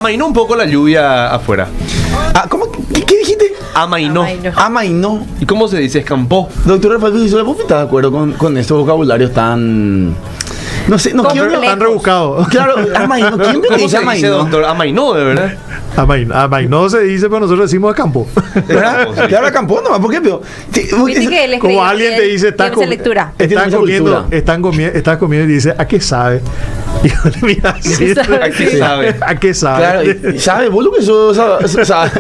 Amainó un poco la lluvia afuera. ¿Cómo? ¿Qué dijiste? Amainó. Amainó. ¿Y cómo se dice? Escampó. Doctor Rafael Vizela, ¿vos estás de acuerdo con estos vocabularios tan... No sé, no quiero... Tan rebuscado. Claro, amainó. ¿Quién te ¿Cómo dice se dice, amainó? doctor? Amainó, de verdad. Amainó se dice, pero nosotros decimos a campo. ¿Verdad? Te habla Campón nomás, ¿por qué? Pero, Como alguien te dice, estás lectura. comiendo, estás comiendo y dice, ¿a qué sabe? Y yo le mira así, ¿A qué sabe? ¿A qué sabe? claro, ¿sabes? ¿Vos lo que sos? ¿Sabes?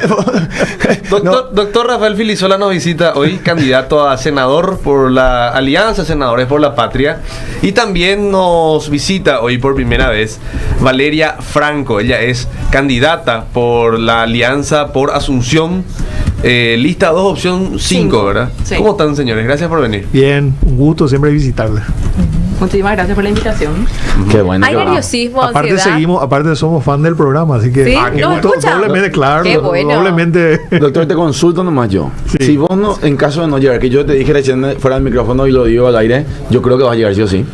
Doctor Rafael Filisola nos visita hoy, candidato a senador por la Alianza Senadores por la Patria. Y también nos visita hoy por primera vez Valeria Franco. Ella es candidata por la Alianza por Asunción. Lista 2, opción 5, ¿verdad? Sí. ¿Cómo están, señores? Gracias por venir. Bien, un gusto siempre visitarle. Muchísimas gracias por la invitación. Qué bueno. Hay nerviosismo, Aparte ansiedad. aparte somos fan del programa, así que ¿Sí? qué ¿No gusto, escucha? doblemente, claro, Qué bueno. doblemente. Doctor, te consulto nomás yo. Sí. Si vos no, en caso de no llegar, que yo te dije recién fuera del micrófono y lo digo al aire, yo creo que vas a llegar sí o sí.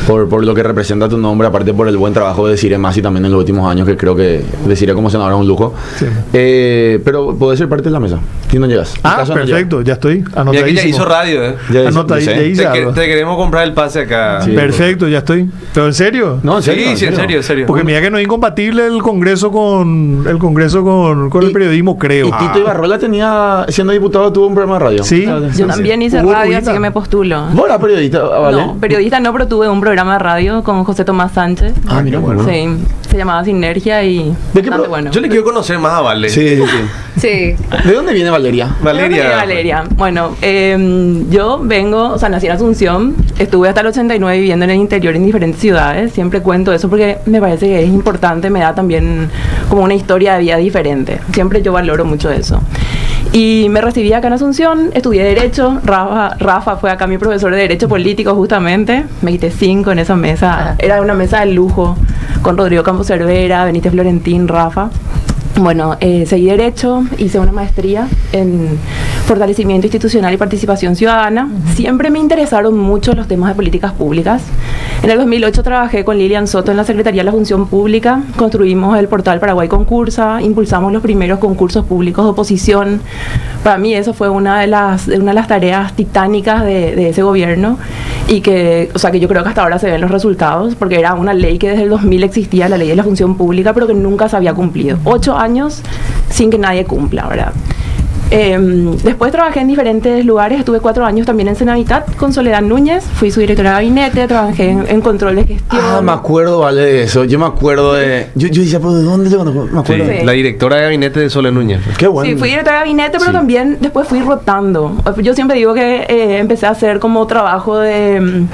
Por lo que representa tu nombre, aparte por el buen trabajo de Cire Masi también en los últimos años, que creo que de Cire como senador es un lujo. Sí. Pero podés ser parte de la mesa, si no llegas. En caso de no Perfecto, ya estoy Mira que anotadísimo. ya hizo radio, ¿eh? llegar. Ya Anotadí- sé. ya hice algo. Te queremos comprar el pase acá. Sí. Perfecto, ya estoy. ¿Pero en serio? No, en serio. Sí, en serio. Porque mira que no es incompatible el Congreso con el periodismo, creo. Y Tito Ibarrola tenía, siendo diputado, tuvo un programa de radio. Sí. Yo también hice Hubo radio, Julita. así que me postulo. ¿Vos eras periodista, vale? No, periodista no, pero tuve un programa de radio con José Tomás Sánchez. Ah, mira, bueno. Sí, se llamaba Sinergia y ¿De qué bastante pro- bueno. Yo le quiero conocer más a Vale. Sí, sí, sí. Sí. ¿De dónde viene Valeria? Valeria. Valeria. Bueno, yo vengo, o sea, nací en Asunción, estuve hasta el 89 viviendo en el interior en diferentes ciudades, siempre cuento eso porque me parece que es importante, me da también como una historia de vida diferente, siempre yo valoro mucho eso. Y me recibí acá en Asunción, estudié Derecho, Rafa fue acá mi profesor de Derecho Político justamente, me quité 5 en esa mesa, era una mesa de lujo, con Rodrigo Campos Cervera, Benítez Florentín, Rafa. Bueno, seguí Derecho, hice una maestría en Fortalecimiento Institucional y Participación Ciudadana. Siempre me interesaron mucho los temas de políticas públicas. En el 2008 trabajé con Lilian Soto en la Secretaría de la Función Pública. Construimos el portal Paraguay Concursa, impulsamos los primeros concursos públicos de oposición. Para mí eso fue una de las tareas titánicas de ese gobierno y que yo creo que hasta ahora se ven los resultados, porque era una ley que desde el 2000 existía, la ley de la función pública, pero que nunca se había cumplido. 8 años sin que nadie cumpla, ¿verdad? Después trabajé en diferentes lugares, estuve 4 años también en Senavitat con Soledad Núñez, fui su directora de gabinete, trabajé en control de gestión. Me acuerdo, vale, de eso. Yo me acuerdo de... Yo decía, ¿pero de dónde le conozco? Me acuerdo. Sí, Sí. la directora de gabinete de Sole Núñez. Qué bueno. Sí, fui directora de gabinete, pero Sí. también después fui rotando. Yo siempre digo que empecé a hacer como trabajo de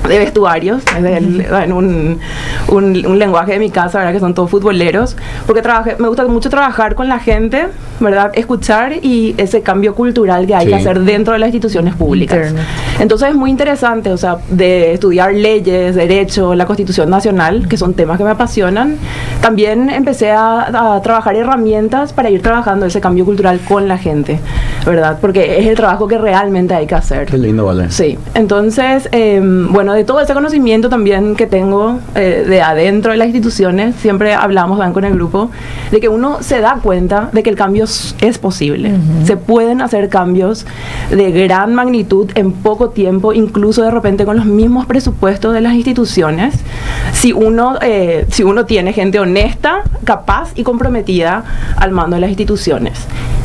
vestuarios, en un lenguaje de mi casa, ¿verdad? Que son todos futboleros, porque me gusta mucho trabajar con la gente, ¿verdad? Escuchar y ese cambio cultural que hay Sí. que hacer dentro de las instituciones públicas. Interno. Entonces es muy interesante, o sea, de estudiar leyes, derecho, la Constitución Nacional, que son temas que me apasionan. También empecé a trabajar herramientas para ir trabajando ese cambio cultural con la gente, ¿verdad? Porque es el trabajo que realmente hay que hacer. Qué lindo, vale. Sí, entonces, bueno, de todo ese conocimiento también que tengo de adentro de las instituciones, siempre hablamos, Dan, con el grupo, de que uno se da cuenta de que el cambio es posible. Se pueden hacer cambios de gran magnitud en poco tiempo, incluso de repente con los mismos presupuestos de las instituciones, si uno tiene gente honesta, capaz y comprometida al mando de las instituciones.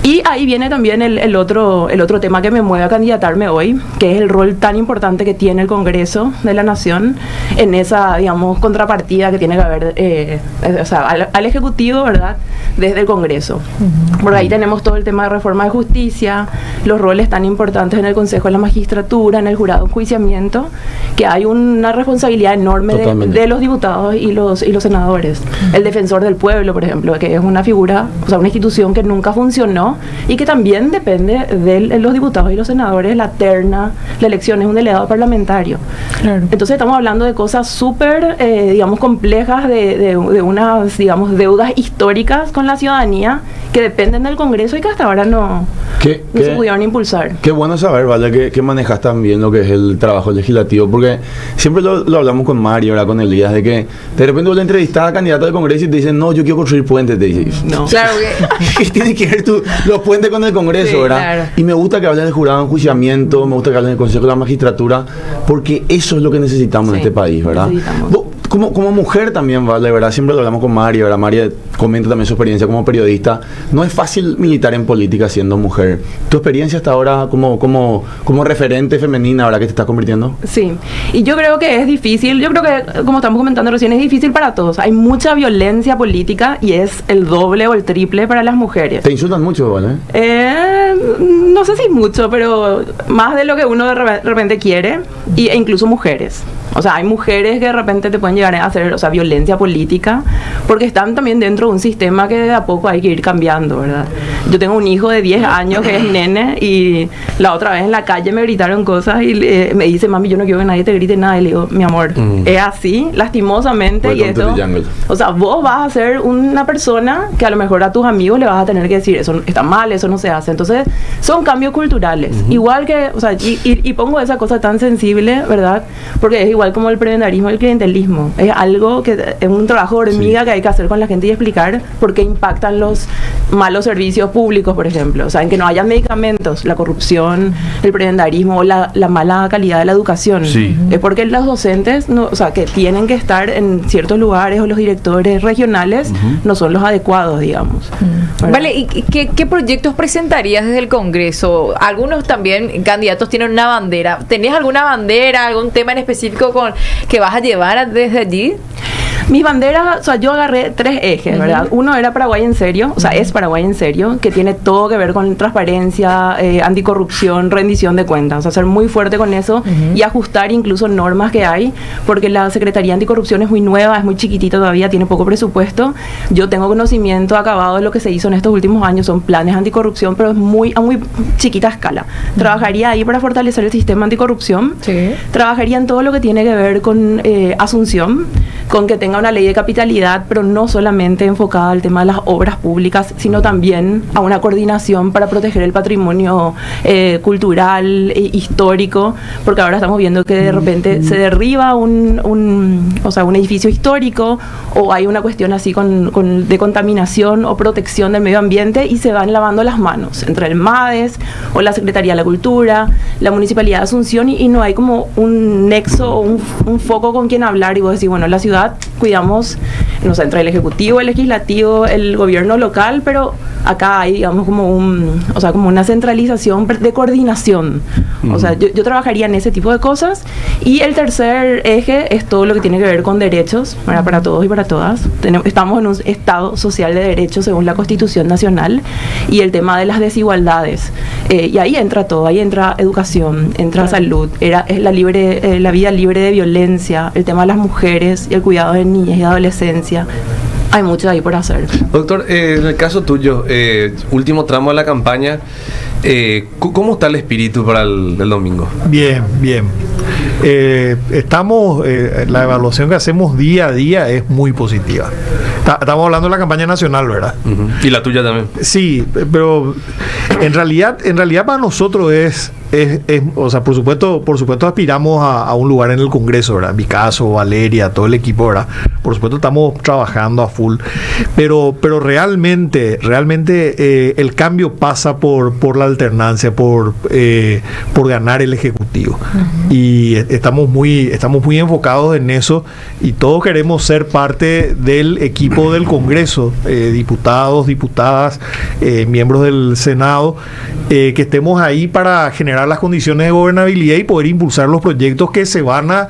Y ahí viene también el otro tema que me mueve a candidatarme hoy, que es el rol tan importante que tiene el Congreso de la Nación en esa, digamos, contrapartida que tiene que haber, al Ejecutivo, ¿verdad?, desde el Congreso. Por ahí tenemos todo el tema de reforma de justicia, los roles tan importantes en el Consejo de la Magistratura, en el jurado de enjuiciamiento, que hay una responsabilidad enorme de los diputados y los senadores. El defensor del pueblo, por ejemplo, que es una figura, o sea, una institución que nunca funcionó, Ejecutivo, y que también depende de los diputados y los senadores, la terna, la elección es un delegado parlamentario. Claro. Entonces estamos hablando de cosas súper, digamos, complejas, de unas, digamos, deudas históricas con la ciudadanía que dependen del Congreso y que hasta ahora no se pudieron impulsar. Qué bueno saber, ¿vale? Que manejas también lo que es el trabajo legislativo, porque siempre lo hablamos con Mario, ahora con Elías, de que de repente vos le entrevistás a candidato del Congreso y te dicen, no, yo quiero construir puentes, te dicen. No. Claro que... ¿Qué tiene que ver los puentes con el Congreso, Sí, verdad? claro. Y me gusta que hablen del jurado de enjuiciamiento, me gusta que hablen del Consejo de la Magistratura, porque eso es lo que necesitamos en Sí, este país, ¿verdad? necesitamos. Vos, como mujer también, ¿vale? ¿Verdad? Siempre lo hablamos con Mario, ¿verdad? María comenta también su experiencia como periodista. No es fácil militar en política siendo mujer. ¿Tu experiencia hasta ahora como referente femenina, ahora que te estás convirtiendo? Sí, y yo creo que es difícil, yo creo que, como estamos comentando recién, es difícil para todos. Hay mucha violencia política y es el doble o el triple para las mujeres. Te insultan mucho, ¿vale? No sé si mucho, pero más de lo que uno de repente quiere, e incluso mujeres. O sea, hay mujeres que de repente te pueden llegar a hacer, o sea, violencia política, porque están también dentro de un sistema que de a poco hay que ir cambiando, ¿verdad? Yo tengo un hijo de 10 años que es nene y la otra vez en la calle me gritaron cosas y me dice, mami, yo no quiero que nadie te grite nada. Y le digo, mi amor, es así, lastimosamente. Welcome Y to esto, the jungle. o sea, vos vas a ser una persona que a lo mejor a tus amigos le vas a tener que decir, eso está mal, eso no se hace. Entonces, son cambios culturales. Igual que, o sea, y pongo esa cosa tan sensible, ¿verdad? Porque es igual como el prebendarismo y el clientelismo. Es algo que es un trabajo hormiga que hay que hacer con la gente y explicar por qué impactan los malos servicios públicos, por ejemplo. O sea, en que no haya medicamentos, la corrupción, el prebendarismo o la mala calidad de la educación. Sí. Es porque los docentes, no, o sea, que tienen que estar en ciertos lugares o los directores regionales no son los adecuados, digamos. ¿Verdad? Vale, ¿y qué proyectos presentarías desde el Congreso? Algunos también candidatos tienen una bandera. ¿Tenés alguna bandera, algún tema en específico que vas a llevar desde allí? Mis banderas, o sea, yo agarré 3 ejes, ¿verdad? Uno era Paraguay en serio, o sea, es Paraguay en serio, que tiene todo que ver con transparencia, anticorrupción, rendición de cuentas. O sea, ser muy fuerte con eso y ajustar incluso normas que hay, porque la Secretaría Anticorrupción es muy nueva, es muy chiquitita todavía, tiene poco presupuesto. Yo tengo conocimiento acabado de lo que se hizo en estos últimos años, son planes anticorrupción, pero es a muy chiquita escala. Trabajaría ahí para fortalecer el sistema anticorrupción. Sí. Trabajaría en todo lo que tiene que ver con Asunción, con que tenga una ley de capitalidad, pero no solamente enfocada al tema de las obras públicas, sino también a una coordinación para proteger el patrimonio cultural, histórico, porque ahora estamos viendo que de repente se derriba un edificio histórico o hay una cuestión así de contaminación o protección del medio ambiente y se van lavando las manos entre el MADES o la Secretaría de la Cultura, la Municipalidad de Asunción y no hay como un nexo o un foco con quien hablar y vos decís, bueno, la ciudad cuidamos, no sé, entre el Ejecutivo, el Legislativo, el gobierno local, pero acá hay, digamos, como una centralización de coordinación. O sea, yo trabajaría en ese tipo de cosas. Y el tercer eje es todo lo que tiene que ver con derechos, ¿verdad? Para todos y para todas. Estamos en un Estado social de derechos según la Constitución Nacional y el tema de las desigualdades. Y ahí entra todo, ahí entra educación, entra salud, es la vida libre de violencia, el tema de las mujeres y el cuidado de niñas y adolescencia. Hay mucho ahí por hacer. Doctor, en el caso tuyo, último tramo de la campaña, ¿cómo está el espíritu para el domingo? Bien. La evaluación que hacemos día a día es muy positiva. Estamos hablando de la campaña nacional, ¿verdad? Y la tuya también. Sí, pero en realidad para nosotros o sea, por supuesto aspiramos a un lugar en el Congreso, ¿verdad? Mi caso, Valeria, todo el equipo, ¿verdad? Por supuesto estamos trabajando a full, pero realmente el cambio pasa por la alternancia, por ganar el Ejecutivo. Y estamos muy enfocados en eso y todos queremos ser parte del equipo del Congreso, diputados, diputadas, miembros del Senado, que estemos ahí para generar las condiciones de gobernabilidad y poder impulsar los proyectos que se van a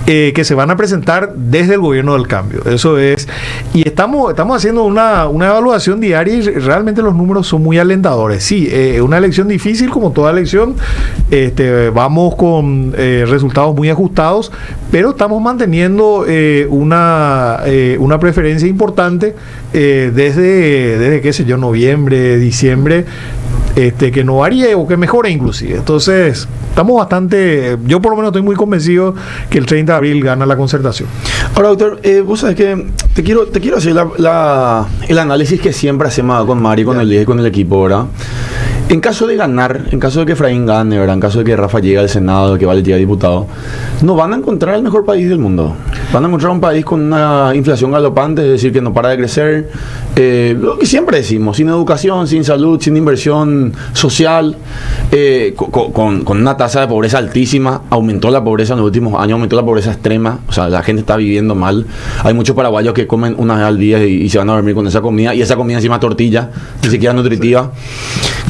que se van a presentar desde el gobierno del cambio. Eso es. Y estamos haciendo una evaluación diaria y realmente los números son muy alentadores. Sí, una elección difícil, como toda elección, vamos con resultados muy ajustados, pero estamos manteniendo una preferencia importante desde qué sé yo, noviembre, diciembre, que no varíe o que mejore inclusive. Entonces, estamos bastante, yo por lo menos estoy muy convencido que el 30 de abril gana la Concertación. Ahora, doctor, vos sabés que te quiero hacer el análisis que siempre hacemos con Mari, con el equipo, ¿verdad? En caso de ganar, en caso de que Efraín gane, ¿verdad? En caso de que Rafa llegue al Senado, de que Vale llegue a diputado, no van a encontrar el mejor país del mundo. Van a encontrar un país con una inflación galopante, es decir, que no para de crecer. Lo que siempre decimos, sin educación, sin salud, sin inversión social, con una tasa de pobreza altísima. Aumentó la pobreza en los últimos años, aumentó la pobreza extrema. O sea, la gente está viviendo mal. Hay muchos paraguayos que comen una vez al día y se van a dormir con esa comida, y esa comida encima tortilla, ni siquiera nutritiva.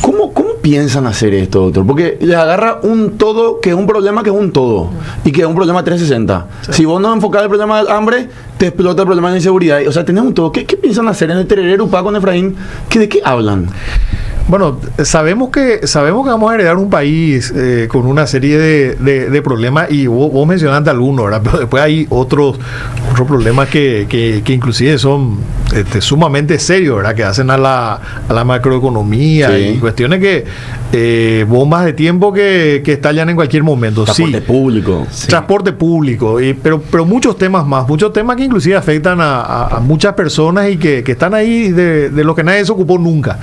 ¿Cómo piensan hacer esto, doctor? Porque le agarra un todo que es un problema que es un todo y que es un problema 360. Sí. Si vos no enfocás el problema del hambre, te explota el problema de la inseguridad. O sea, tenés un todo. ¿Qué piensan hacer en el tererero Upá con Efraín? ¿De qué hablan? Bueno, sabemos que vamos a heredar un país con una serie de problemas, y vos mencionaste algunos, ¿verdad? Pero después hay otros problemas que inclusive son sumamente serios, ¿verdad? Que hacen a la macroeconomía, sí, y cuestiones que bombas de tiempo que estallan en cualquier momento. Transporte público. Sí. Transporte público, pero muchos temas más, muchos temas que inclusive afectan a muchas personas y que están ahí de los que nadie se ocupó nunca.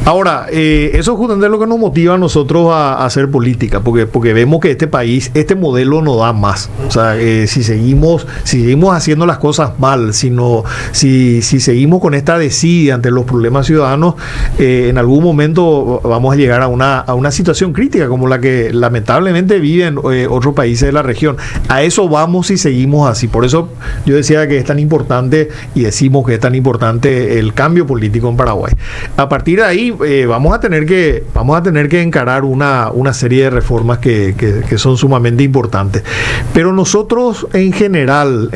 Ahora, eso es justamente lo que nos motiva a nosotros a hacer política, porque vemos que este país, este modelo no da más. O sea, si seguimos haciendo las cosas mal, si seguimos con esta desidia ante los problemas ciudadanos, en algún momento vamos a llegar a una situación crítica como la que lamentablemente viven otros países de la región. A eso vamos si seguimos así. Por eso yo decía que es tan importante, y decimos que es tan importante, el cambio político en Paraguay. A partir de ahí vamos a tener que encarar una serie de reformas que son sumamente importantes. Pero nosotros en general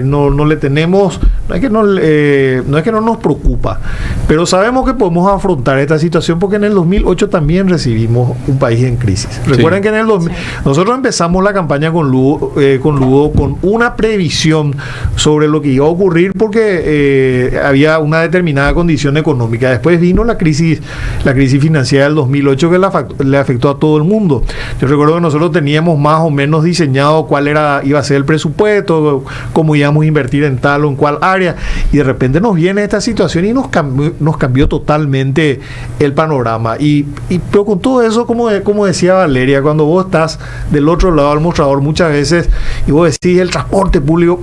no le tenemos, no es que no nos preocupa, pero sabemos que podemos afrontar esta situación, porque en el 2008 también recibimos un país en crisis. Recuerden que en el 2000 nosotros empezamos la campaña con Lugo con una previsión sobre lo que iba a ocurrir, porque había una determinada condición económica. Después vino la crisis financiera del 2008 que le afectó a todo el mundo. Yo recuerdo que nosotros teníamos más o menos diseñado cuál iba a ser el presupuesto, cómo íbamos a invertir en tal o en cual área, y de repente nos viene esta situación y nos cambió totalmente el panorama. Pero con todo eso, como decía Valeria, cuando vos estás del otro lado del mostrador muchas veces y vos decís el transporte público,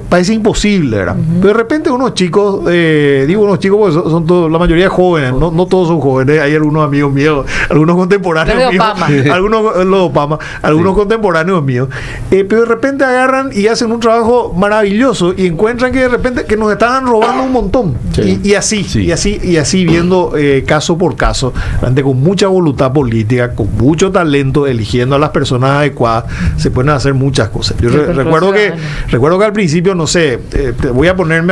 parece imposible, ¿verdad? Pero de repente unos chicos, digo unos chicos porque son todos, la mayoría jóvenes, no todos son jóvenes, hay algunos amigos míos, algunos contemporáneos míos, algunos contemporáneos míos, pero de repente agarran y hacen un trabajo maravilloso y encuentran que de repente que nos estaban robando un montón. Sí. Y así viendo caso por caso, con mucha voluntad política, con mucho talento, eligiendo a las personas adecuadas, se pueden hacer muchas cosas. Yo recuerdo que al principio, no sé, voy a poner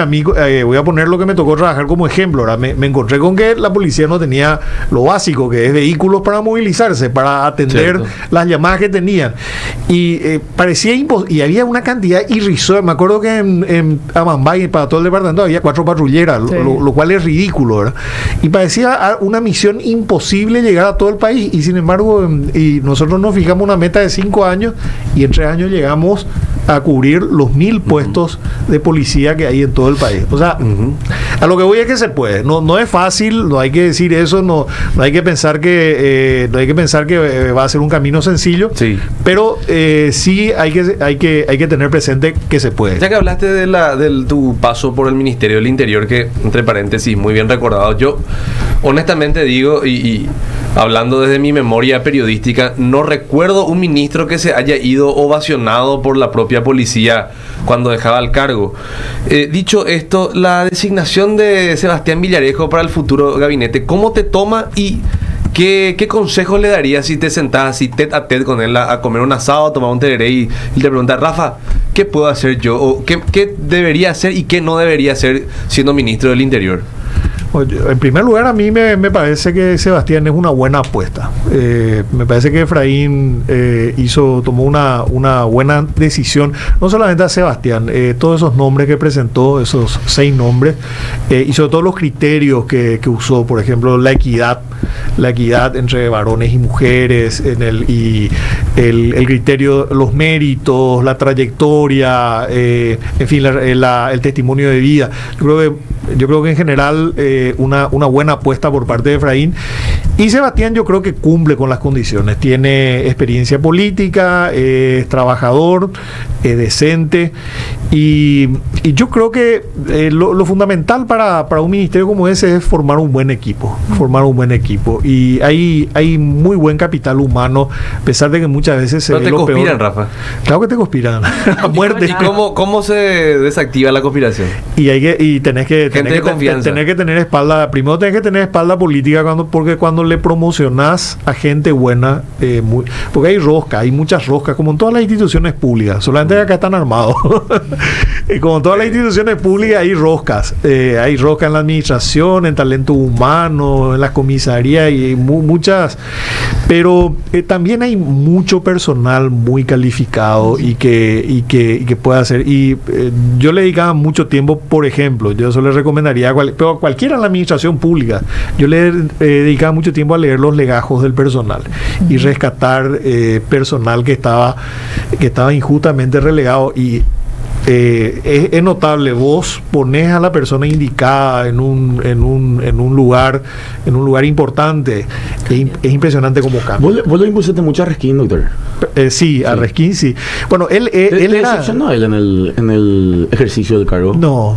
lo que me tocó trabajar como ejemplo. Ahora me encontré con que la policía no tenía lo básico, que es vehículos para movilizarse, para atender las llamadas que tenían, y parecía imposible, y había una cantidad irrisoria. Me acuerdo que en Amambay, para todo el departamento, había 4 patrulleras, lo cual es ridículo, ¿verdad? Y parecía una misión imposible llegar a todo el país, y sin embargo, y nosotros nos fijamos una meta de 5 años, y en 3 años llegamos a cubrir los 1000 puestos de policía que hay en todo el país. O sea, a lo que voy es que se puede. No es fácil, no hay que decir eso, no hay que pensar que va a ser un camino sencillo, pero sí hay que tener presente que se puede. Ya que hablaste de tu paso por el Ministerio del Interior, que entre paréntesis, muy bien recordado, yo honestamente digo, y hablando desde mi memoria periodística, no recuerdo un ministro que se haya ido ovacionado por la propia policía cuando dejaba el cargo. Dicho esto, la designación de Sebastián Villarejo para el futuro gabinete, ¿cómo te toma y ¿Qué consejos le darías si te sentás así tete a tete con él a comer un asado, a tomar un tereré y te preguntas, Rafa, ¿qué puedo hacer yo? ¿O qué debería hacer y qué no debería hacer siendo ministro del Interior? En primer lugar, a mí me parece que Sebastián es una buena apuesta. Me parece que Efraín tomó una buena decisión, no solamente a Sebastián, todos esos nombres que presentó, esos 6 nombres, y sobre todo los criterios que usó, por ejemplo, la equidad entre varones y mujeres, el criterio, los méritos, la trayectoria, en fin, el testimonio de vida. Yo creo que en general una buena apuesta por parte de Efraín. Y Sebastián yo creo que cumple con las condiciones. Tiene experiencia política, es trabajador, es decente. Y yo creo que lo fundamental para un ministerio como ese es formar un buen equipo. Y hay muy buen capital humano, a pesar de que muchas veces se ve lo peor. ¿No te conspiran, Rafa? Claro que te conspiran. A muerte. ¿Y cómo se desactiva la conspiración? Y tenés que tener espalda. Primero tenés que tener espalda política porque cuando le promocionás a gente buena, porque hay muchas roscas, como en todas las instituciones públicas, solamente que acá están armados. Como en todas las instituciones públicas hay roscas. Hay roscas en la administración, en talento humano, en las comisarías y muchas. Pero también hay mucho personal muy calificado y que puede hacer. Y yo le dedicaba mucho tiempo, por ejemplo, yo solo le recomendaría pero a cualquiera en la administración pública, yo le dedicaba mucho tiempo a leer los legajos del personal y rescatar personal que estaba injustamente relegado. Y es notable, vos ponés a la persona indicada en un lugar importante, es impresionante como cambia. ¿Vos lo impusiste mucho a Resquín, doctor? Sí, a Resquín sí. Bueno, él decepcionó él en el ejercicio del cargo? No.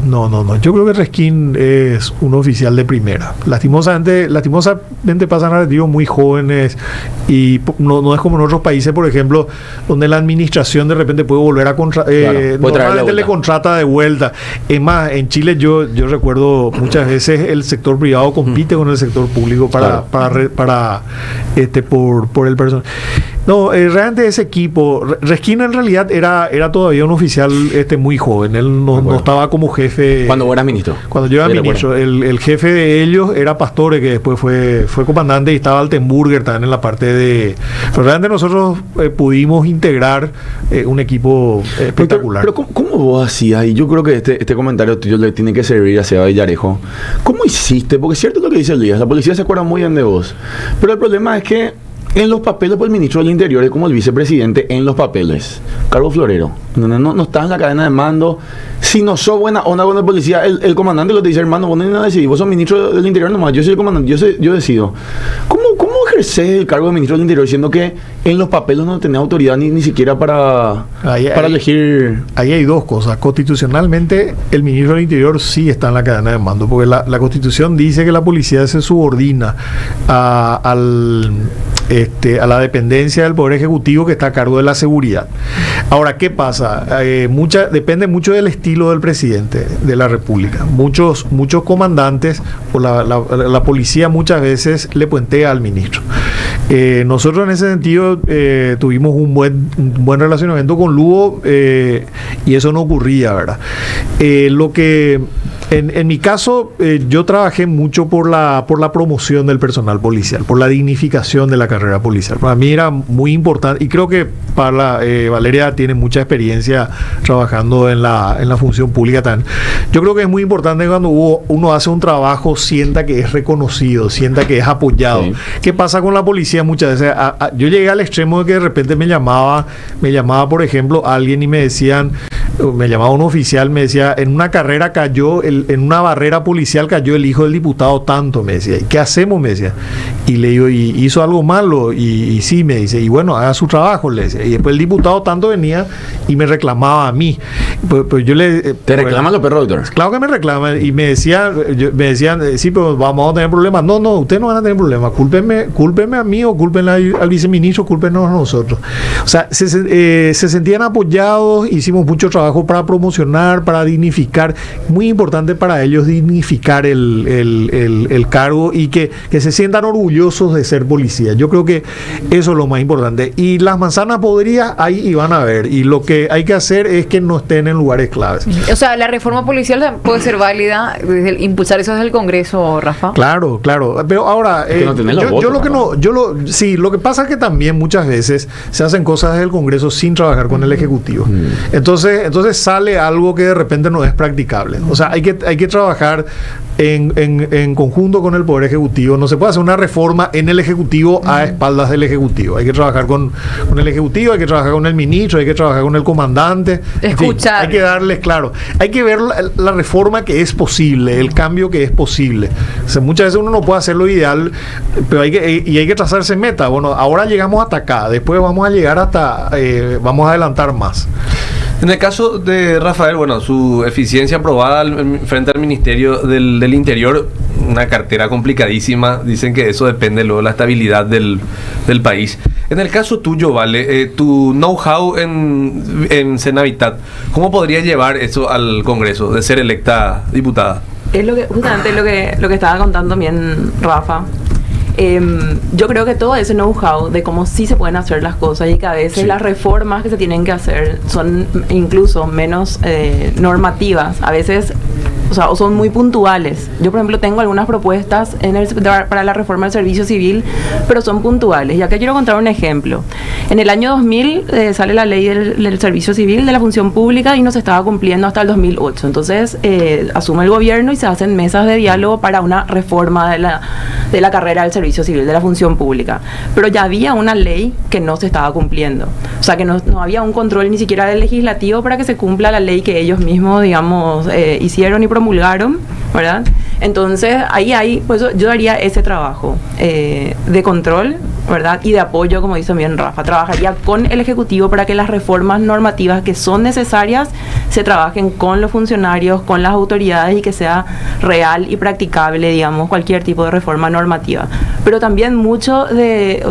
Yo creo que Resquín es un oficial de primera. Lastimosamente pasan a retiros muy jóvenes y no es como en otros países, por ejemplo, donde la administración de repente puede volver a normalmente le contrata de vuelta. Es más, en Chile yo recuerdo muchas veces el sector privado compite con el sector público por el personal. No, realmente ese equipo, Resquín en realidad era todavía un oficial muy joven. Él no estaba como jefe. ¿Cuando vos eras ministro? Cuando yo era ministro. El jefe de ellos era Pastore, que después fue comandante, y estaba Altenburger también en la parte de. Pero realmente nosotros pudimos integrar un equipo espectacular. Pero ¿cómo vos hacías? Y yo creo que este comentario tuyo le tiene que servir a Seba Villarejo. ¿Cómo hiciste? Porque es cierto lo que dice Elías, la policía se acuerda muy bien de vos. Pero el problema es que en los papeles, pues el ministro del Interior es como el vicepresidente en los papeles. Cargo florero. No estás en la cadena de mando. Si no sos buena onda con el policía, el comandante lo te dice, hermano, vos no decidís, vos sos ministro del Interior nomás, yo soy el comandante, yo decido. ¿Cómo ejerces el cargo de ministro del Interior siendo que en los papeles no tenés autoridad ni siquiera para elegir? Ahí hay dos cosas. Constitucionalmente, el ministro del Interior sí está en la cadena de mando, porque la Constitución dice que la policía se subordina a la dependencia del Poder Ejecutivo, que está a cargo de la seguridad. Ahora, ¿qué pasa? Depende mucho del estilo del presidente de la República. Muchos comandantes o la policía muchas veces le puentea al ministro. Nosotros en ese sentido tuvimos un buen relacionamiento con Lugo, y eso no ocurría, ¿verdad? En mi caso, yo trabajé mucho por la promoción del personal policial, por la dignificación de la carrera policial. Para mí era muy importante, y creo que Valeria tiene mucha experiencia trabajando en la función pública también. Yo creo que es muy importante cuando uno hace un trabajo, sienta que es reconocido, sienta que es apoyado. Sí. ¿Qué pasa con la policía muchas veces? Yo llegué al extremo de que de repente me llamaba por ejemplo, alguien y me llamaba un oficial, me decía, en una carrera en una barrera policial cayó el hijo del diputado tanto, me decía. ¿Y qué hacemos? Me decía. Y le digo, ¿y hizo algo malo? Y sí, me dice, y bueno, haga su trabajo, le decía. Y después el diputado tanto venía y me reclamaba a mí. Pues yo le... ¿Te reclaman los perros, doctor? Claro que me reclaman. Y me decían, sí, pero vamos a tener problemas. No, ustedes no van a tener problemas. Cúlpenme a mí o culpen al viceministro, cúlpenos a nosotros. O sea, se sentían apoyados, hicimos mucho trabajo trabajo para promocionar, para dignificar. Muy importante para ellos dignificar el cargo y que se sientan orgullosos de ser policía. Yo creo que eso es lo más importante. Y las manzanas podridas ahí van a ver. Y lo que hay que hacer es que no estén en lugares claves. O sea, la reforma policial puede ser válida, impulsar eso desde el Congreso, Rafa. Claro. Pero ahora, lo que pasa es que también muchas veces se hacen cosas desde el Congreso sin trabajar con el Ejecutivo. Entonces sale algo que de repente no es practicable. O sea, hay que trabajar en conjunto con el Poder Ejecutivo. No se puede hacer una reforma en el Ejecutivo a espaldas del Ejecutivo. Hay que trabajar con el Ejecutivo, hay que trabajar con el ministro, hay que trabajar con el comandante. Escuchar. Hay que darles, claro, hay que ver la reforma que es posible, el cambio que es posible. O sea, muchas veces uno no puede hacer lo ideal, pero hay que trazarse meta. Bueno, ahora llegamos hasta acá, después vamos a llegar vamos a adelantar más. En el caso de Rafael, bueno, su eficiencia aprobada frente al Ministerio del Interior, una cartera complicadísima, dicen que eso depende luego de la estabilidad del país. En el caso tuyo, Vale, tu know-how en Senavitat, ¿cómo podría llevar eso al Congreso, de ser electa diputada? Es justamente lo que estaba contando también Rafa. Yo creo que todo ese know-how de cómo sí se pueden hacer las cosas y que a veces las reformas que se tienen que hacer son incluso menos normativas, a veces, o son muy puntuales. Yo, por ejemplo, tengo algunas propuestas para la reforma del servicio civil, pero son puntuales. Y acá quiero contar un ejemplo. En el año 2000 sale la ley del servicio civil de la función pública y no se estaba cumpliendo hasta el 2008. Entonces, asume el gobierno y se hacen mesas de diálogo para una reforma de la carrera del servicio civil, de la función pública. Pero ya había una ley que no se estaba cumpliendo. O sea, que no había un control ni siquiera del legislativo para que se cumpla la ley que ellos mismos, digamos, hicieron y promulgaron, ¿verdad? Entonces, pues yo haría ese trabajo de control, ¿verdad? Y de apoyo, como dice bien Rafa. Trabajaría con el Ejecutivo para que las reformas normativas que son necesarias se trabajen con los funcionarios, con las autoridades y que sea real y practicable, digamos, cualquier tipo de reforma normativa. Pero también mucho de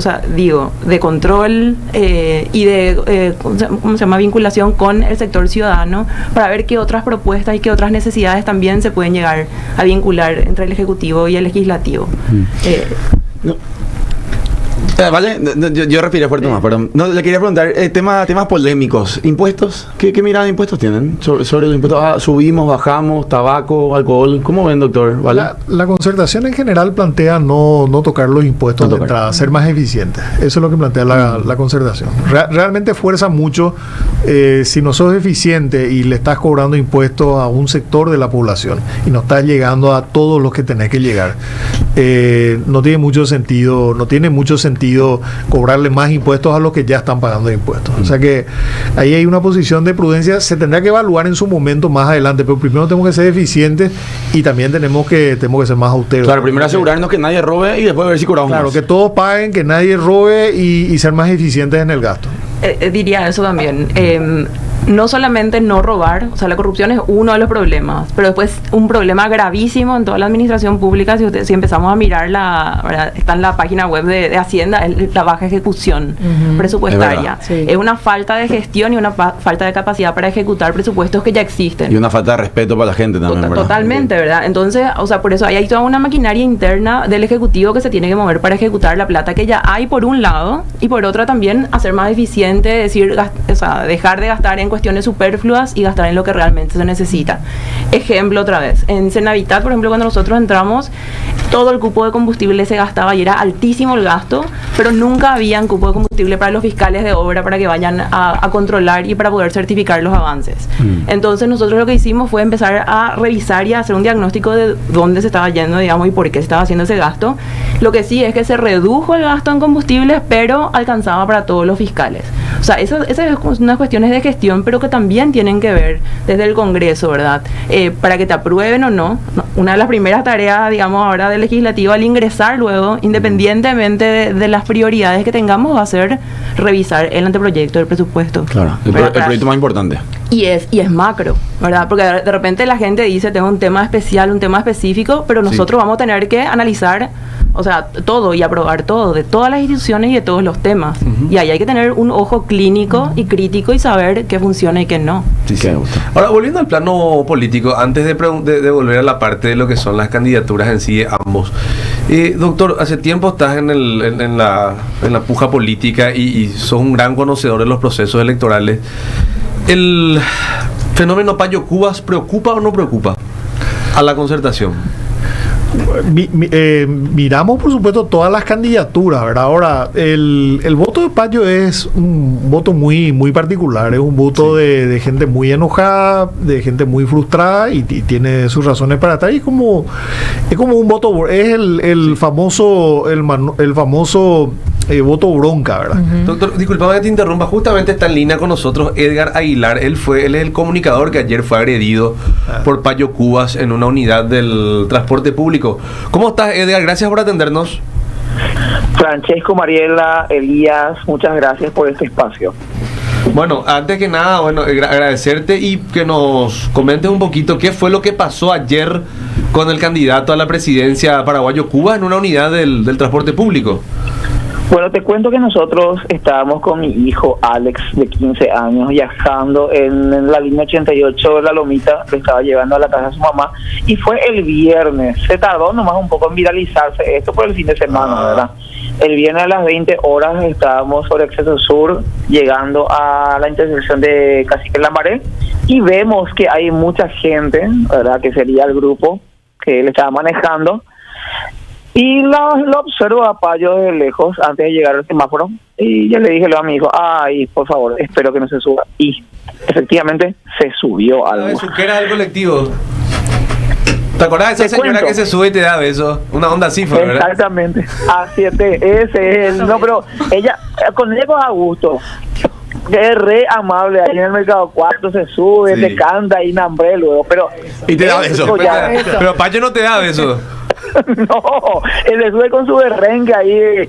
control y de, ¿cómo se llama? Vinculación con el sector ciudadano para ver qué otras propuestas y qué otras necesidades también se pueden llegar a vincular entre el Ejecutivo y el Legislativo. Vale, yo respiré fuerte más, perdón. No, le quería preguntar, temas polémicos. ¿Impuestos? ¿Qué mirada de impuestos tienen? Sobre los impuestos, subimos, bajamos, tabaco, alcohol. ¿Cómo ven, doctor? ¿Vale? La concertación en general plantea no tocar los impuestos de entrada, ser más eficientes. Eso es lo que plantea la concertación. Realmente fuerza mucho si no sos eficiente y le estás cobrando impuestos a un sector de la población y no estás llegando a todos los que tenés que llegar. No tiene mucho sentido cobrarle más impuestos a los que ya están pagando impuestos. O sea que ahí hay una posición de prudencia, se tendrá que evaluar en su momento más adelante, pero primero tenemos que ser eficientes y también tenemos que ser más austeros. Claro, primero asegurarnos que nadie robe y después ver si cobramos más. Que todos paguen, que nadie robe y ser más eficientes en el gasto. Diría eso también. No solamente no robar, o sea, la corrupción es uno de los problemas, pero después un problema gravísimo en toda la administración pública, si empezamos a mirar está en la página web de Hacienda, es la baja ejecución presupuestaria. Es una falta de gestión y una falta de capacidad para ejecutar presupuestos que ya existen. Y una falta de respeto para la gente también, ¿verdad? Totalmente, ¿verdad? Entonces, o sea, por eso hay toda una maquinaria interna del Ejecutivo que se tiene que mover para ejecutar la plata que ya hay por un lado, y por otro también hacer más eficiente, dejar de gastar en cuestiones superfluas y gastar en lo que realmente se necesita. Ejemplo otra vez, en Senavitat, por ejemplo, cuando nosotros entramos, todo el cupo de combustible se gastaba y era altísimo el gasto, pero nunca había un cupo de combustible para los fiscales de obra para que vayan a controlar y para poder certificar los avances. Entonces nosotros lo que hicimos fue empezar a revisar y a hacer un diagnóstico de dónde se estaba yendo, digamos, y por qué se estaba haciendo ese gasto. Lo que sí es que se redujo el gasto en combustibles, pero alcanzaba para todos los fiscales. O sea, esas son unas cuestiones de gestión, pero que también tienen que ver desde el Congreso, ¿verdad? Para que te aprueben o no. Una de las primeras tareas, digamos, ahora del Legislativo al ingresar luego, independientemente de las prioridades que tengamos, va a ser revisar el anteproyecto del presupuesto. Claro, el proyecto más importante. Y es macro, ¿verdad? Porque de repente la gente dice, tengo un tema especial, un tema específico, pero nosotros vamos a tener que analizar, o sea, todo y aprobar todo, de todas las instituciones y de todos los temas. Y ahí hay que tener un ojo clínico y crítico y saber qué funciona y qué no. Sí, sí. Ahora, volviendo al plano político, antes de volver a la parte de lo que son las candidaturas en sí de ambos. Doctor, hace tiempo estás en la puja política y sos un gran conocedor de los procesos electorales. ¿El fenómeno Payo Cubas preocupa o no preocupa a la Concertación? Miramos, por supuesto, todas las candidaturas, ¿verdad? Ahora, el voto de Payo es un voto muy, muy particular, es un voto de gente muy enojada, de gente muy frustrada y tiene sus razones para estar. Es como un voto, es el famoso voto bronca, ¿verdad? Doctor, disculpame que te interrumpa, justamente está en línea con nosotros Edgar Aguilar. Él es el comunicador que ayer fue agredido por Payo Cubas en una unidad del transporte público. ¿Cómo estás, Edgar? Gracias por atendernos. Francesco, Mariela, Elías, muchas gracias por este espacio. Bueno, antes que nada, agradecerte y que nos comentes un poquito qué fue lo que pasó ayer con el candidato a la presidencia paraguayo Cubas en una unidad del transporte público. Bueno, te cuento que nosotros estábamos con mi hijo Alex, de 15 años, viajando en la línea 88 de La Lomita, le estaba llevando a la casa de su mamá, y fue el viernes. Se tardó nomás un poco en viralizarse esto por el fin de semana, ¿verdad? El viernes a las 20 horas estábamos sobre Exceso Sur, llegando a la intersección de Cacique Lambaré, y vemos que hay mucha gente, ¿verdad?, que sería el grupo que él estaba manejando. Y lo observo a Payo desde lejos antes de llegar al semáforo y ya le dije a mi hijo, ay, por favor, espero que no se suba. Y efectivamente se subió al bus. ¿Qué era el colectivo? ¿Te acordás de esa señora que se sube y te da besos? Una onda así fue, ¿verdad? Exactamente. Ese es el... No, pero ella, con ella con a gusto. Es re amable, ahí en el Mercado 4 se sube, te canta y nambre luego, pero... Y te da besos. Pero Payo no te da besos. No, él le sube con su berrenque ahí,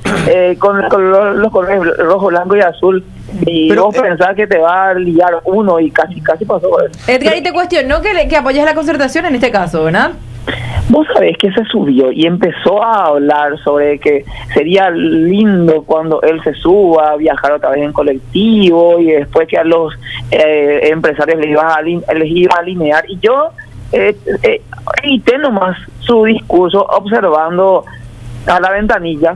con los colores rojo, blanco y azul. Y pero, vos pensás que te va a liar uno y casi pasó. Edgar, y te cuestionó que apoyes la Concertación en este caso, ¿verdad? Vos sabés que se subió y empezó a hablar sobre que sería lindo cuando él se suba, viajar otra vez en colectivo y después que a los empresarios les iba a alinear. Y yo edité nomás su discurso observando a la ventanilla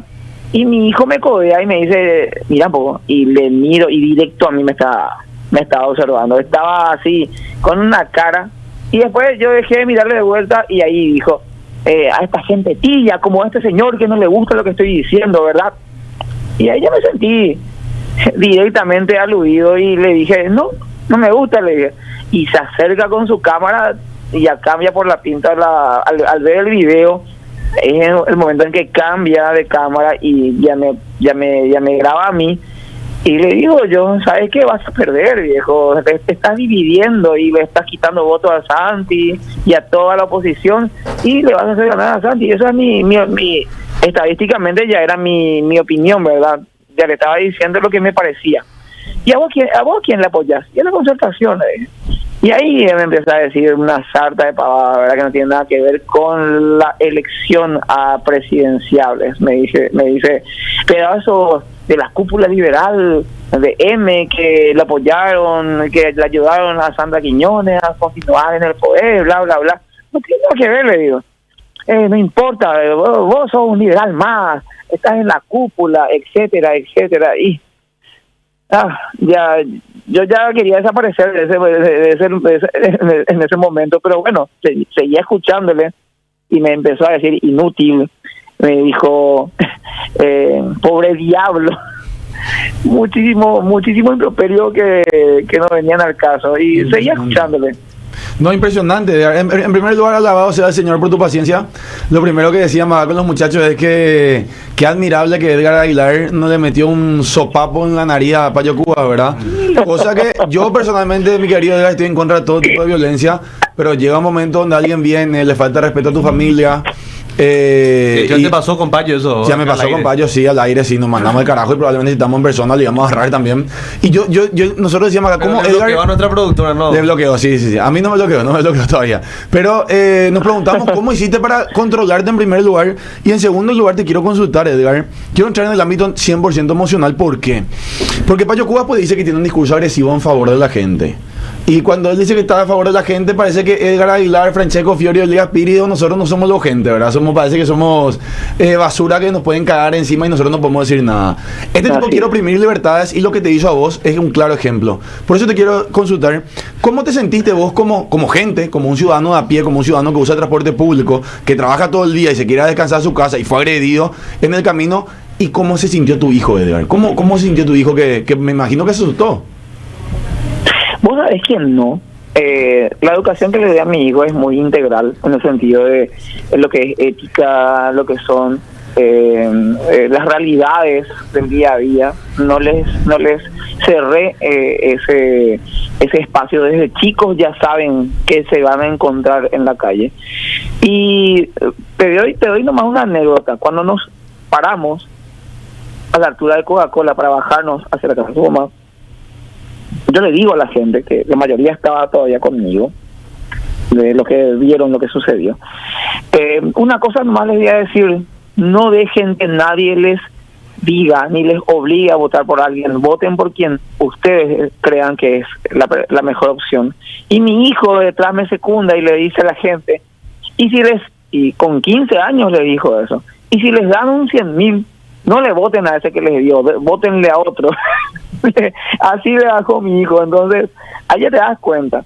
y mi hijo me codea y me dice, mira un poco, y le miro y directo a mí me estaba observando, estaba así con una cara y después yo dejé de mirarle de vuelta y ahí dijo, a esta gente tilla como a este señor que no le gusta lo que estoy diciendo, ¿verdad? Y ahí ya me sentí directamente aludido y le dije, no me gusta, le dije, y se acerca con su cámara y ya cambia por la pinta al ver el video. Es el momento en que cambia de cámara y ya me graba a mí y le digo yo, ¿sabes qué? Vas a perder, viejo, te estás dividiendo y le estás quitando votos a Santi y a toda la oposición y le vas a hacer ganar a Santi. Eso es mi estadísticamente ya era mi opinión, ¿verdad? Ya le estaba diciendo lo que me parecía. ¿Y a vos quién le apoyás? Y a la Concertación, Y ahí me empezó a decir una sarta de pavada, ¿verdad? Que no tiene nada que ver con la elección a presidenciables. Me dice, pedazos de la cúpula liberal de M que le apoyaron, que le ayudaron a Sandra Quiñones a continuar en el poder, bla, bla, bla. No tiene nada que ver, le digo. No importa, vos sos un liberal más, estás en la cúpula, etcétera, etcétera. Y yo ya quería desaparecer en ese momento, pero bueno, seguía escuchándole y me empezó a decir inútil, me dijo pobre diablo, muchísimo improperio que no venían al caso y seguía escuchándole. No, impresionante. En primer lugar, alabado sea el Señor por tu paciencia. Lo primero que decía Maga con los muchachos es que qué admirable que Edgar Aguilar no le metió un sopapo en la nariz a Payo Cubas, ¿verdad? Cosa que yo personalmente, mi querido Edgar, estoy en contra de todo tipo de violencia, pero llega un momento donde alguien viene, le falta respeto a tu familia, De hecho, te pasó con Payo eso. Ya me pasó con Payo, sí, al aire, sí, nos mandamos el carajo y probablemente si estamos en persona, le íbamos a agarrar también. Y nosotros decíamos acá, ¿cómo Edgar? Bloqueó a nuestra productora, ¿no? Le bloqueó, sí. A mí no me bloqueó todavía. Pero nos preguntamos, ¿cómo hiciste para controlarte en primer lugar? Y en segundo lugar, te quiero consultar, Edgar. Quiero entrar en el ámbito 100% emocional. ¿Por qué? Porque Payo Cubas pues dice que tiene un discurso agresivo en favor de la gente. Y cuando él dice que está a favor de la gente, parece que Edgar Aguilar, Francesco Fiori, Elías Pírido, nosotros no somos la gente, ¿verdad? Parece que somos basura que nos pueden cagar encima y nosotros no podemos decir nada. Este tipo quiere oprimir libertades y lo que te hizo a vos es un claro ejemplo. Por eso te quiero consultar, ¿cómo te sentiste vos como gente, como un ciudadano de a pie, como un ciudadano que usa transporte público, que trabaja todo el día y se quiere descansar a su casa y fue agredido en el camino? ¿Y cómo se sintió tu hijo, Edgar? ¿Cómo se sintió tu hijo que me imagino que se asustó? Vos sabés que no. La educación que le doy a mi hijo es muy integral en el sentido de lo que es ética, lo que son las realidades del día a día. No les cerré ese espacio. Desde chicos ya saben que se van a encontrar en la calle. Y te doy nomás una anécdota. Cuando nos paramos a la altura de Coca-Cola para bajarnos hacia la casa de su mamá, yo le digo a la gente, que la mayoría estaba todavía conmigo, de lo que vieron, lo que sucedió. Una cosa nomás les voy a decir: no dejen que nadie les diga ni les obligue a votar por alguien. Voten por quien ustedes crean que es la mejor opción. Y mi hijo detrás me secunda y le dice a la gente, y con 15 años le dijo eso, y si les dan un 100.000, no le voten a ese que les dio, votenle a otro. Así le bajó mi hijo. Entonces, ayer te das cuenta.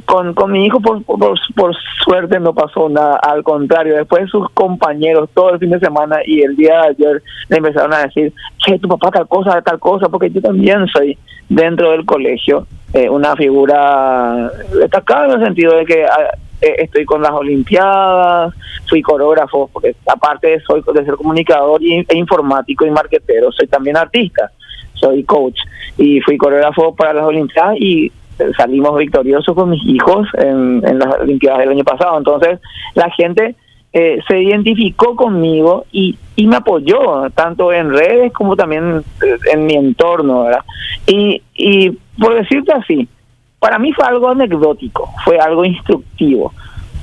Con mi hijo, por suerte, no pasó nada. Al contrario, después sus compañeros, todo el fin de semana y el día de ayer, le empezaron a decir, che, tu papá tal cosa, porque yo también soy, dentro del colegio, una figura destacada en el sentido de que estoy con las Olimpiadas, fui coreógrafo, porque aparte de ser comunicador e informático y marketero, soy también artista, soy coach, y fui coreógrafo para las Olimpiadas y salimos victoriosos con mis hijos en las Olimpiadas del año pasado. Entonces la gente se identificó conmigo y me apoyó, tanto en redes como también en mi entorno, ¿verdad? Y por decirte así, para mí fue algo anecdótico, fue algo instructivo,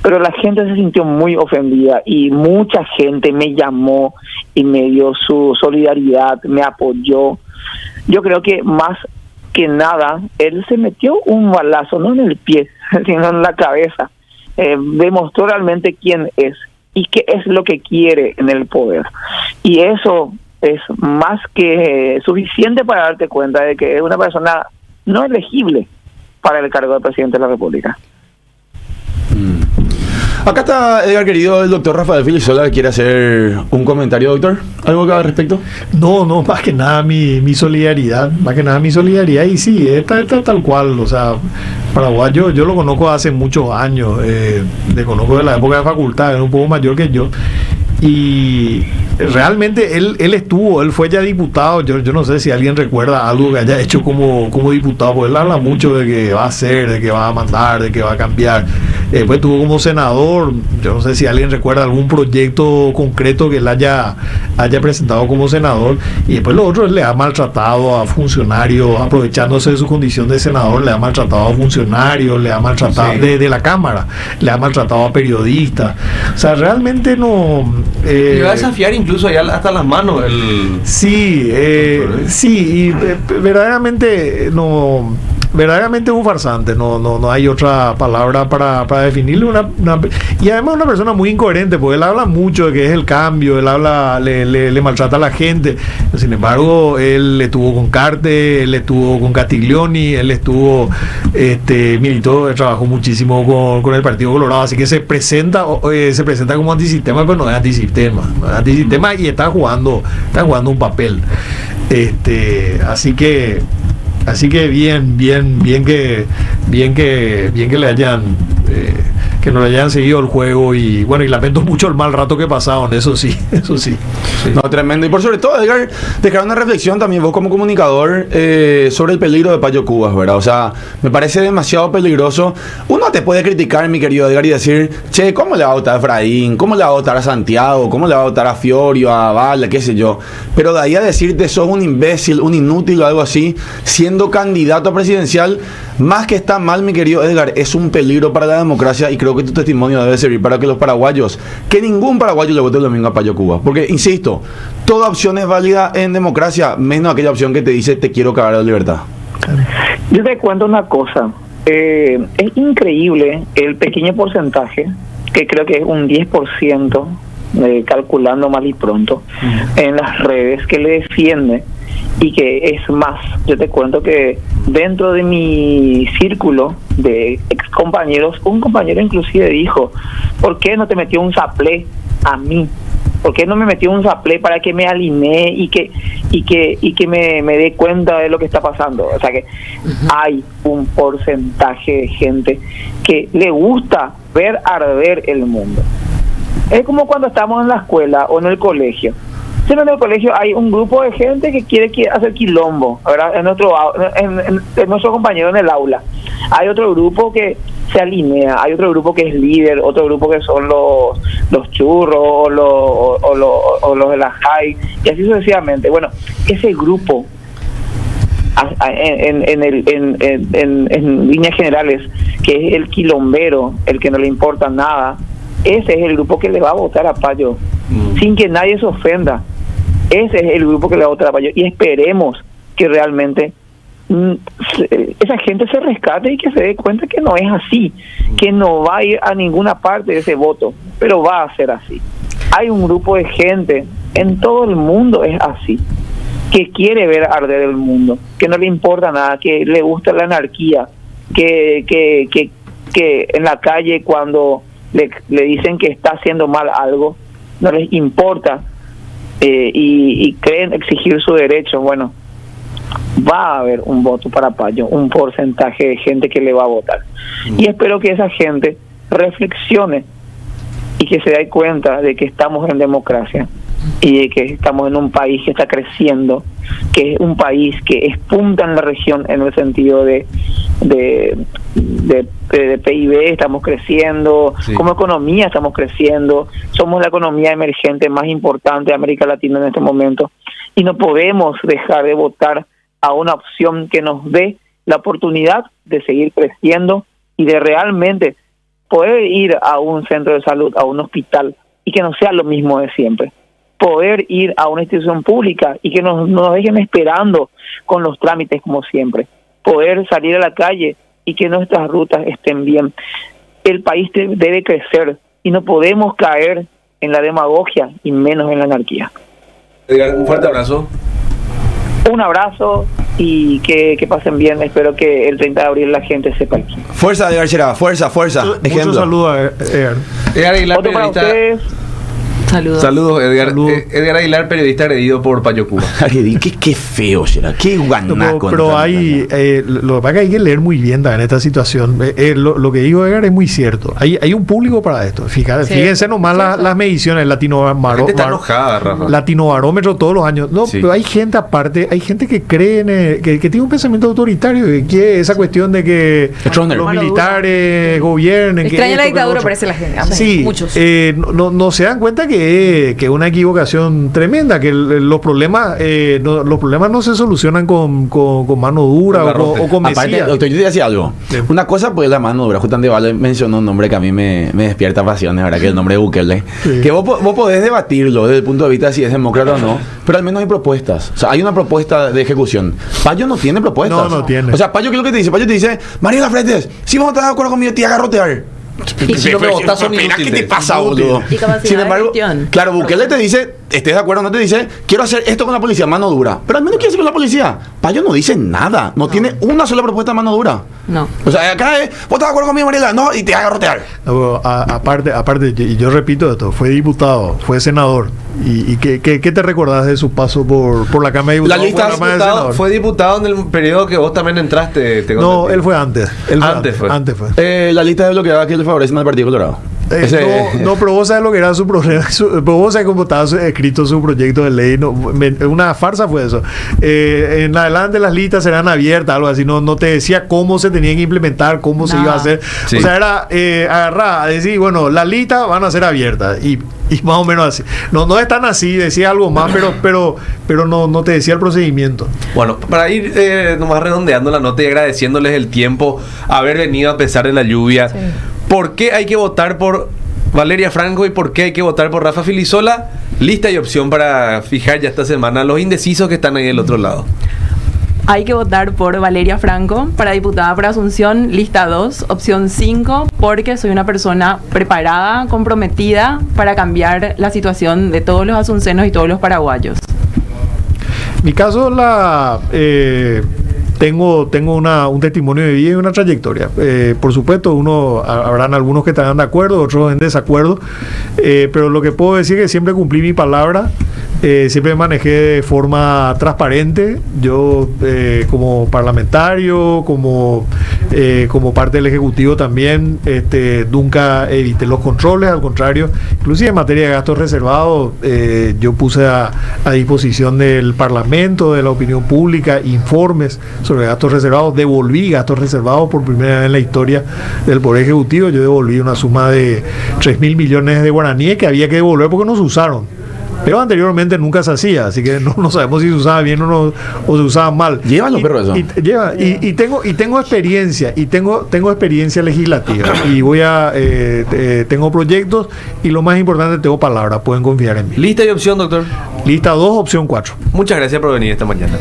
pero la gente se sintió muy ofendida y mucha gente me llamó y me dio su solidaridad, me apoyó. Yo creo que más que nada, él se metió un balazo, no en el pie, sino en la cabeza. Demostró realmente quién es y qué es lo que quiere en el poder. Y eso es más que suficiente para darte cuenta de que es una persona no elegible para el cargo de presidente de la República. Acá está, Edgar querido, el doctor Rafael Filisola, que quiere hacer un comentario, doctor. ¿Algo que al respecto? No, más que nada mi solidaridad, y sí, está tal cual, o sea, Paraguay yo lo conozco hace muchos años, le conozco de la época de facultad, es un poco mayor que yo, y realmente él fue ya diputado. Yo no sé si alguien recuerda algo que haya hecho como diputado, porque él habla mucho de que va a hacer, de que va a mandar, de que va a cambiar. Después estuvo como senador. Yo no sé si alguien recuerda algún proyecto concreto que él haya presentado como senador. Y después lo otro, él le ha maltratado a funcionarios, aprovechándose de su condición de senador, le ha maltratado a funcionarios, le ha maltratado de la Cámara, le ha maltratado a periodistas. O sea, realmente no... le va a desafiar incluso allá hasta las manos el... Sí, y verdaderamente no... Verdaderamente es un farsante, no hay otra palabra para definirle. Y además una persona muy incoherente, porque él habla mucho de que es el cambio, él habla, le maltrata a la gente. Sin embargo, él estuvo con Carte, él estuvo con Castiglioni, él estuvo, militó, trabajó muchísimo con el Partido Colorado, así que se presenta como antisistema, pero no es antisistema, y está jugando un papel. Así que bien que le hayan que no le hayan seguido el juego y bueno, y lamento mucho el mal rato que pasaron, eso sí. No, tremendo. Y por sobre todo, Edgar, dejar una reflexión también vos como comunicador sobre el peligro de Payo Cubas, ¿verdad? O sea, me parece demasiado peligroso. Uno te puede criticar, mi querido Edgar, y decir, che, ¿cómo le va a votar a Efraín? ¿Cómo le va a votar a Santiago? ¿Cómo le va a votar a Fiorio, a Vala, qué sé yo? Pero de ahí a decirte sos un imbécil, un inútil o algo así, siendo candidato a presidencial, más que está mal, mi querido Edgar, es un peligro para la democracia y creo que tu testimonio debe servir para que los paraguayos, que ningún paraguayo le vote el domingo a Payo Cubas. Porque, insisto, toda opción es válida en democracia, menos aquella opción que te dice te quiero cagar de libertad. Yo te cuento una cosa. Es increíble el pequeño porcentaje, que creo que es un 10%, calculando mal y pronto, en las redes, que le defiende. Y que es más, yo te cuento que dentro de mi círculo de ex compañeros, un compañero inclusive dijo, ¿por qué no te metió un saplé a mí? ¿Por qué no me metió un saplé para que me alinee y que me dé cuenta de lo que está pasando? O sea que hay un porcentaje de gente que le gusta ver arder el mundo. Es como cuando estamos en la escuela o en el colegio. Siempre en el colegio hay un grupo de gente que quiere hacer quilombo, ¿verdad? En nuestro compañero en el aula. Hay otro grupo que se alinea, hay otro grupo que es líder, otro grupo que son los churros o los de la high, y así sucesivamente. Bueno, ese grupo, en líneas generales, que es el quilombero, el que no le importa nada, ese es el grupo que le va a votar a Payo, sin que nadie se ofenda. Ese es el grupo que le va a votar a Payo, y esperemos que realmente esa gente se rescate y que se dé cuenta que no es así, que no va a ir a ninguna parte de ese voto, pero va a ser así. Hay un grupo de gente, en todo el mundo es así, que quiere ver arder el mundo, que no le importa nada, que le gusta la anarquía, que en la calle cuando le dicen que está haciendo mal algo, no les importa, y creen exigir su derecho. Bueno, va a haber un voto para Payo, un porcentaje de gente que le va a votar, y espero que esa gente reflexione y que se dé cuenta de que estamos en democracia y de que estamos en un país que está creciendo, que es un país que es punta en la región en el sentido de PIB, estamos creciendo, sí. Como economía estamos creciendo, somos la economía emergente más importante de América Latina en este momento, y no podemos dejar de votar a una opción que nos dé la oportunidad de seguir creciendo y de realmente poder ir a un centro de salud, a un hospital, y que no sea lo mismo de siempre. Poder ir a una institución pública y que nos dejen esperando con los trámites como siempre. Poder salir a la calle y que nuestras rutas estén bien. El país debe crecer y no podemos caer en la demagogia y menos en la anarquía. Edgar, un fuerte abrazo. Un abrazo y que pasen bien. Espero que el 30 de abril la gente sepa el quién. Fuerza, Edgar Chera, fuerza. Muchos saludos a Edgar. Edgar Aguilar, otro para periodista. ustedes. Saludos, Edgar. Edgar Aguilar, periodista agredido por Payo Cubas. Qué feo será, qué guanaco. Pero hay, lo que pasa es que hay que leer muy bien también esta situación. Lo que digo, Edgar, es muy cierto. Hay un público para esto. Fíjense nomás las mediciones, Latinobarómetro todos los años. No, sí. Pero hay gente aparte, hay gente que cree que tiene un pensamiento autoritario, que esa cuestión de que los militares gobiernen. Extraña la dictadura, parece la gente. Sí, muchos. No se dan cuenta que una equivocación tremenda, que los problemas no se solucionan con mano dura o con mesía. Aparte, doctor, yo te decía algo. Sí. Una cosa pues la mano dura. Justamente Vale mencionó un nombre que a mí me despierta pasiones, ¿verdad? Que es el nombre de Bukele. Sí. Que vos podés debatirlo desde el punto de vista si es demócrata o no, pero al menos hay propuestas. O sea, hay una propuesta de ejecución. Payo no tiene propuestas. No tiene. O sea, Payo, ¿qué es lo que te dice? Payo te dice, Mariela Fretes, si vos no estás de acuerdo conmigo, te voy a garrotear. Y si no me votas son inútiles. ¿Qué te pasa, boludo? Sin embargo, claro, Bukele te dice, estés de acuerdo, no te dice, quiero hacer esto con la policía, mano dura. Pero al menos quiere hacer con la policía. Payo no dice nada. No tiene una sola propuesta de mano dura. No. O sea, acá es, ¿vos estás de acuerdo conmigo, Mariela? No, y te haga rotear. No, aparte, y yo repito esto, fue diputado, fue senador. ¿Y qué te recordás de su paso por la Cámara de Diputados? La lista Fue diputado en el periodo que vos también entraste. No, él fue antes. Antes fue. La lista de bloqueada que le favorecen al Partido Colorado. No, pero vos sabés lo que era su problema. Pero vos sabés cómo estaba escrito su proyecto de ley. Una farsa fue eso. En adelante las listas serán abiertas, algo así. No te decía cómo se tenía que implementar, cómo se iba a hacer. Sí. O sea, era agarrar, decir, bueno, las listas van a ser abiertas. Y más o menos así. No es tan así, decía algo más, pero no te decía el procedimiento. Bueno, para ir nomás redondeando la nota y agradeciéndoles el tiempo, haber venido a pesar de la lluvia. Sí. ¿Por qué hay que votar por Valeria Franco y por qué hay que votar por Rafa Filisola? Lista y opción para fijar ya esta semana los indecisos que están ahí del otro lado. Hay que votar por Valeria Franco para diputada por Asunción, lista 2, opción 5, porque soy una persona preparada, comprometida para cambiar la situación de todos los asuncenos y todos los paraguayos. En mi caso, tengo un testimonio de vida y una trayectoria. Por supuesto, habrán algunos que estarán de acuerdo, otros en desacuerdo, pero lo que puedo decir es que siempre cumplí mi palabra. Siempre me manejé de forma transparente. Yo como parlamentario, como parte del Ejecutivo también, nunca evité los controles, al contrario, inclusive en materia de gastos reservados, yo puse a disposición del Parlamento, de la opinión pública, informes sobre gastos reservados. Devolví gastos reservados por primera vez en la historia del Poder Ejecutivo. Yo devolví una suma de 3.000 millones de guaraníes que había que devolver porque no se usaron. Pero anteriormente nunca se hacía, así que no sabemos si se usaba bien o se usaba mal. Llevan los perros eso. Tengo experiencia, tengo experiencia legislativa y tengo proyectos y lo más importante, tengo palabra, pueden confiar en mí. Lista y opción, doctor. Lista 2, opción 4. Muchas gracias por venir esta mañana.